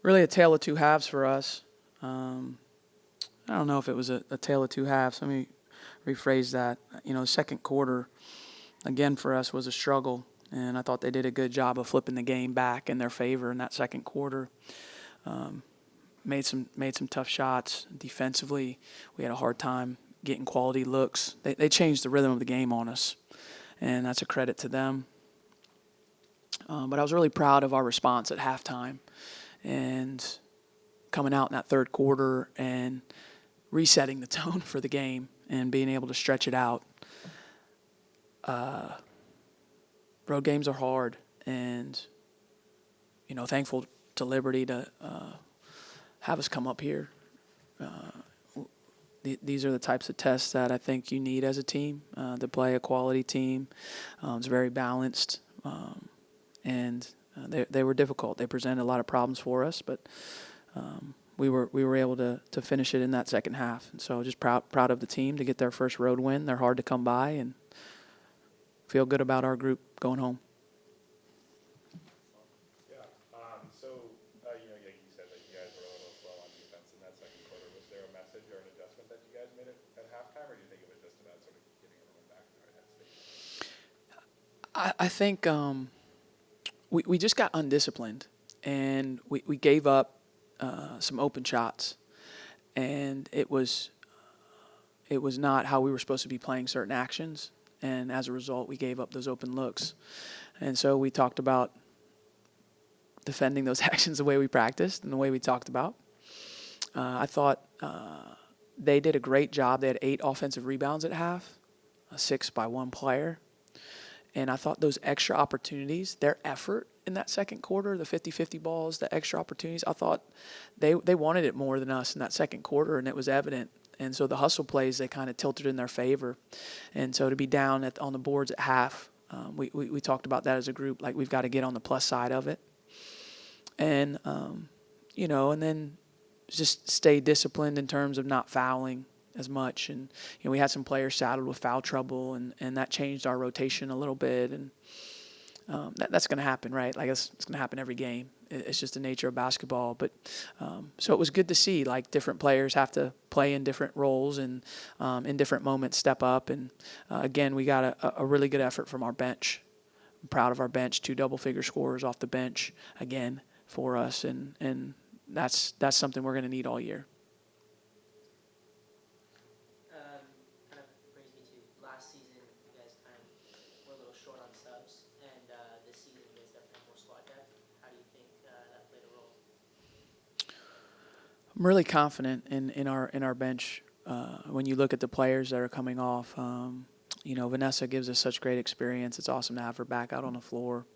Really a tale of two halves for us. I don't know if it was a tale of two halves. Let me rephrase that. The second quarter, again, for us was a struggle, and I thought they did a good job of flipping the game back in their favor in that second quarter. Um, made some tough shots defensively. We had a hard time getting quality looks. They changed the rhythm of the game on us, and that's a credit to them. But I was really proud of our response at halftime and coming out in that third quarter and resetting the tone for the game and being able to stretch it out. Road games are hard, and thankful to Liberty to have us come up here. These are the types of tests that I think you need as a team to play a quality team. It's very balanced, and they were difficult. They presented a lot of problems for us, but we were able to finish it in that second half. And so just proud of the team to get their first road win. They're hard to come by, and feel good about our group going home. Like you said, that you guys were a little slow on defense in that second quarter. Was there a message or an adjustment that you guys made at halftime, or do you think it was just about sort of getting everyone back in the right headspace? I think we just got undisciplined, and we gave up some open shots, and it was not how we were supposed to be playing certain actions, and as a result, we gave up those open looks. And so we talked about defending those actions the way we practiced and the way we talked about. I thought they did a great job. They had 8 offensive rebounds at half, 6 by one player. And I thought those extra opportunities, their effort in that second quarter, the 50-50 balls, the extra opportunities, I thought they wanted it more than us in that second quarter, and it was evident. And so the hustle plays, they kind of tilted in their favor. And so to be down on the boards at half, we talked about that as a group, like we've got to get on the plus side of it. And, and then just stay disciplined in terms of not fouling as much. And, we had some players saddled with foul trouble, and that changed our rotation a little bit. And that's going to happen, right? Like it's going to happen every game. It's just the nature of basketball. But so it was good to see, like, different players have to play in different roles and in different moments step up. And, again, we got a really good effort from our bench. I'm proud of our bench, 2 double-figure scorers off the bench, again, for us. And that's something we're going to need all year. Kind of brings me to last season, you guys kind of were a little short on subs, and this season you guys definitely have more squad depth. How do you think that played a role? I'm really confident in our bench. When you look at the players that are coming off, Vanessa gives us such great experience. It's awesome to have her back out on the floor.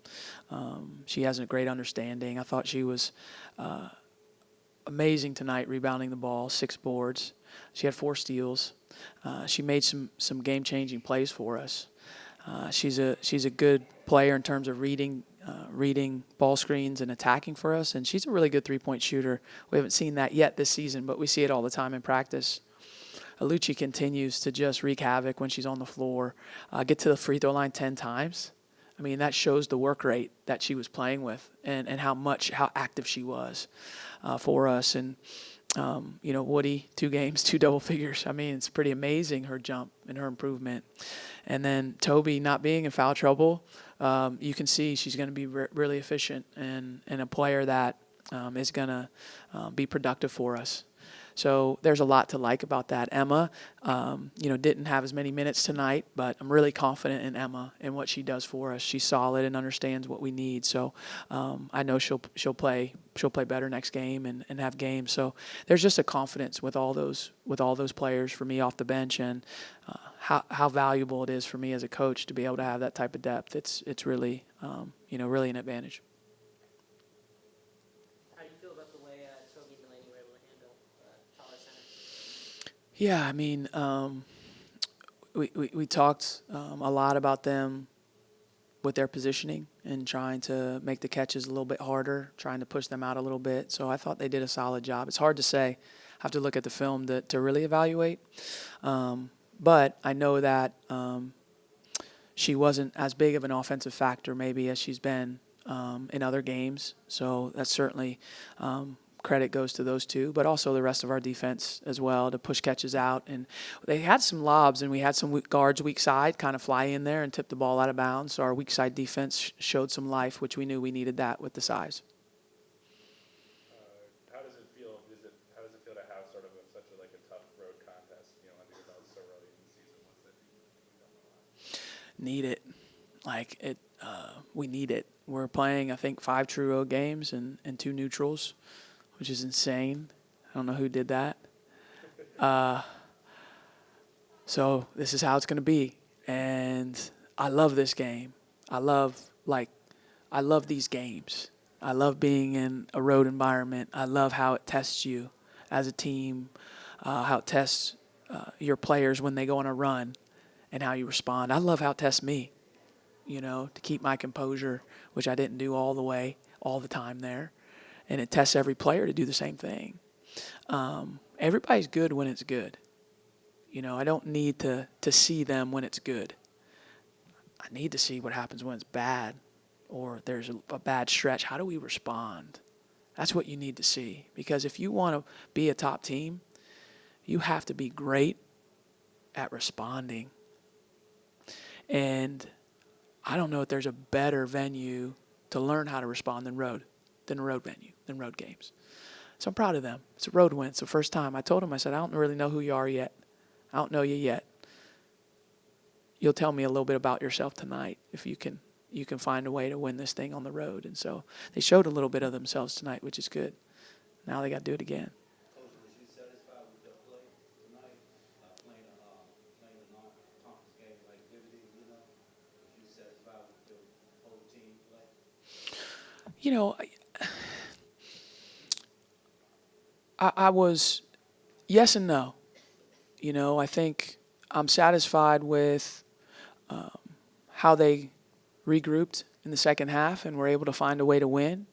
She has a great understanding. I thought she was amazing tonight, rebounding the ball, 6 boards. She had 4 steals. She made some game-changing plays for us. She's a good player in terms of reading ball screens and attacking for us, and she's a really good three-point shooter. We haven't seen that yet this season, but we see it all the time in practice. Alucci continues to just wreak havoc when she's on the floor, get to the free throw line 10 times. I mean, that shows the work rate that she was playing with and how active she was for us. And, Woody, 2 games, 2 double figures. I mean, it's pretty amazing, her jump and her improvement. And then Toby not being in foul trouble, you can see she's going to be really efficient and a player that is going to be productive for us. So there's a lot to like about that. Emma, didn't have as many minutes tonight, but I'm really confident in Emma and what she does for us. She's solid and understands what we need. So I know she'll play better next game and have games. So there's just a confidence with all those players for me off the bench, and how valuable it is for me as a coach to be able to have that type of depth. It's really really an advantage. Yeah, I mean, we talked a lot about them with their positioning and trying to make the catches a little bit harder, trying to push them out a little bit. So I thought they did a solid job. It's hard to say. I have to look at the film to really evaluate. But I know that she wasn't as big of an offensive factor maybe as she's been in other games. So that's certainly credit goes to those two, but also the rest of our defense as well to push catches out. And they had some lobs, and we had some guards weak side kind of fly in there and tip the ball out of bounds. So our weak side defense showed some life, which we knew we needed that with the size. How does it feel? How does it feel to have sort of such a tough road contest, under your belt so early in the season? What's that do? Need it. We need it. We're playing, I think, 5 true road games and 2 neutrals, which is insane. I don't know who did that. So this is how it's going to be. And I love this game. I love these games. I love being in a road environment. I love how it tests you as a team, how it tests your players when they go on a run and how you respond. I love how it tests me, to keep my composure, which I didn't do all the time there. And it tests every player to do the same thing. Everybody's good when it's good. I don't need to see them when it's good. I need to see what happens when it's bad or there's a bad stretch. How do we respond? That's what you need to see. Because if you want to be a top team, you have to be great at responding. And I don't know if there's a better venue to learn how to respond than road games. So I'm proud of them. It's a road win. It's the first time. I told them, I said, I don't really know who you are yet. I don't know you yet. You'll tell me a little bit about yourself tonight if you can find a way to win this thing on the road. And so they showed a little bit of themselves tonight, which is good. Now they got to do it again. Coach, was you satisfied with your play tonight? Playing a non-conference game like Liberty, Was you satisfied with your whole team play? I was yes and no. I think I'm satisfied with how they regrouped in the second half and were able to find a way to win.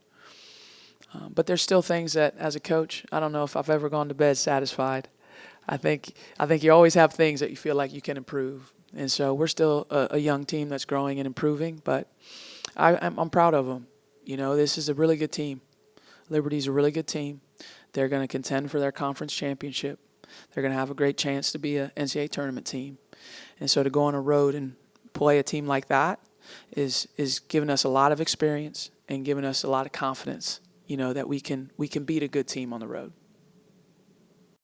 But there's still things that, as a coach, I don't know if I've ever gone to bed satisfied. I think you always have things that you feel like you can improve. And so we're still a young team that's growing and improving, but I'm proud of them. This is a really good team. Liberty's a really good team. They're going to contend for their conference championship. They're going to have a great chance to be an NCAA tournament team. And so to go on a road and play a team like that is giving us a lot of experience and giving us a lot of confidence, that we can beat a good team on the road.